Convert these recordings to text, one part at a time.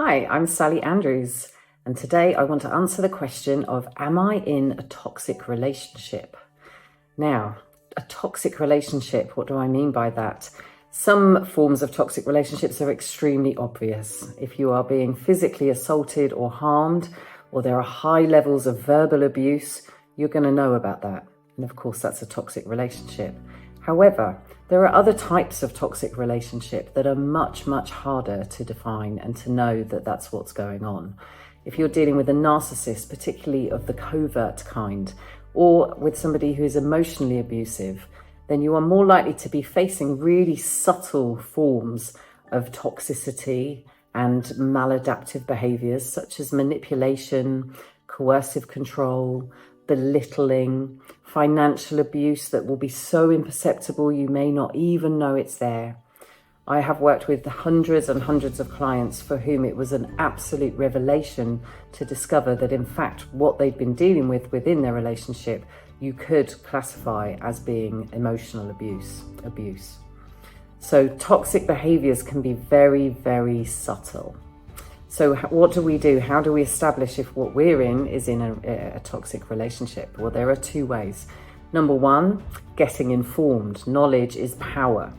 Hi, I'm Sally Andrews, and today I want to answer the question of, am I in a toxic relationship? Now, a toxic relationship, what do I mean by that? Some forms of toxic relationships are extremely obvious. If you are being physically assaulted or harmed, or there are high levels of verbal abuse, you're going to know about that. And of course, that's a toxic relationship. However, there are other types of toxic relationship that are much, much harder to define and to know that that's what's going on. If you're dealing with a narcissist, particularly of the covert kind, or with somebody who is emotionally abusive, then you are more likely to be facing really subtle forms of toxicity and maladaptive behaviors, such as manipulation, coercive control, belittling, financial abuse that will be so imperceptible you may not even know it's there. I have worked with hundreds and hundreds of clients for whom it was an absolute revelation to discover that in fact what they'd been dealing with within their relationship you could classify as being emotional abuse. So toxic behaviors can be very, very subtle. So what do we do? How do we establish if what we're in is in a toxic relationship? Well, there are two ways. Number one, getting informed. Knowledge is power.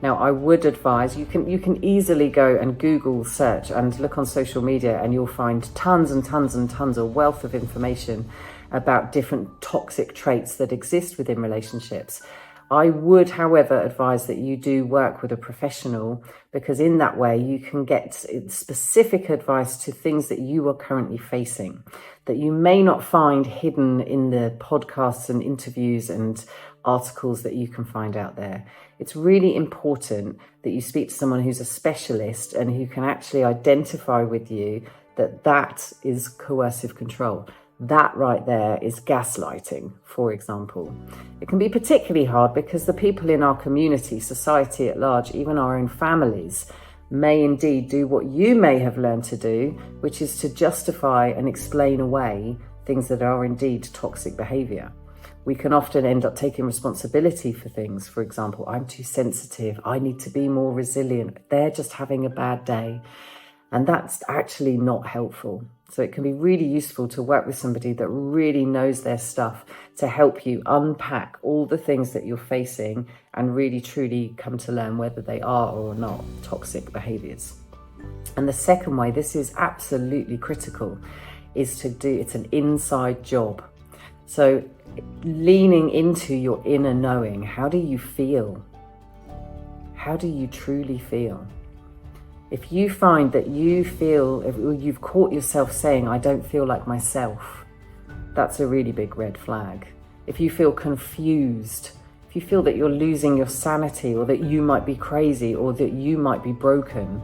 Now, I would advise, you can easily go and Google search and look on social media and you'll find tons and tons and tons of wealth of information about different toxic traits that exist within relationships. I would, however, advise that you do work with a professional, because in that way you can get specific advice to things that you are currently facing that you may not find hidden in the podcasts and interviews and articles that you can find out there. It's really important that you speak to someone who's a specialist and who can actually identify with you that that is coercive control. That right there is gaslighting, for example. It can be particularly hard because the people in our community, society at large, even our own families, may indeed do what you may have learned to do, which is to justify and explain away things that are indeed toxic behavior. We can often end up taking responsibility for things. For example, I'm too sensitive, I need to be more resilient, they're just having a bad day. And that's actually not helpful. So it can be really useful to work with somebody that really knows their stuff to help you unpack all the things that you're facing and really truly come to learn whether they are or not toxic behaviors. And the second way, this is absolutely critical, is it's an inside job. So leaning into your inner knowing, how do you feel? How do you truly feel? If you find that you've caught yourself saying, I don't feel like myself, that's a really big red flag. If you feel confused, if you feel that you're losing your sanity or that you might be crazy or that you might be broken,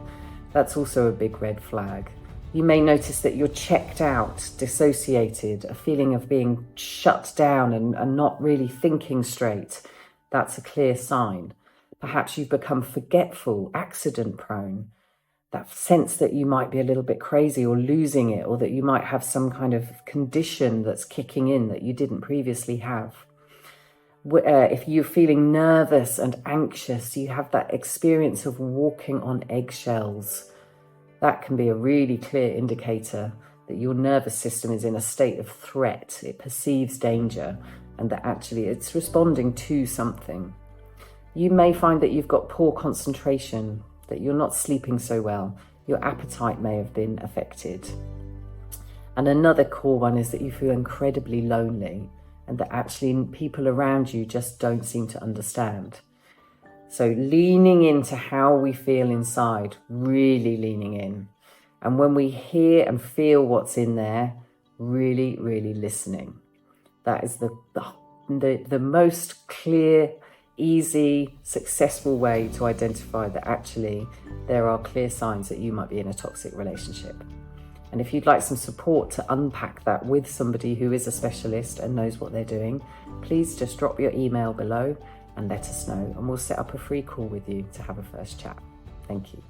that's also a big red flag. You may notice that you're checked out, dissociated, a feeling of being shut down and not really thinking straight. That's a clear sign. Perhaps you've become forgetful, accident prone. That sense that you might be a little bit crazy or losing it, or that you might have some kind of condition that's kicking in that you didn't previously have. If you're feeling nervous and anxious, you have that experience of walking on eggshells. That can be a really clear indicator that your nervous system is in a state of threat. It perceives danger and that actually it's responding to something. You may find that you've got poor concentration, that you're not sleeping so well. Your appetite may have been affected. And another core one is that you feel incredibly lonely and that actually people around you just don't seem to understand. So leaning into how we feel inside, really leaning in. And when we hear and feel what's in there, really, really listening. That is the most clear, easy, successful way to identify that actually there are clear signs that you might be in a toxic relationship. And if you'd like some support to unpack that with somebody who is a specialist and knows what they're doing, please just drop your email below and let us know, and we'll set up a free call with you to have a first chat. Thank you.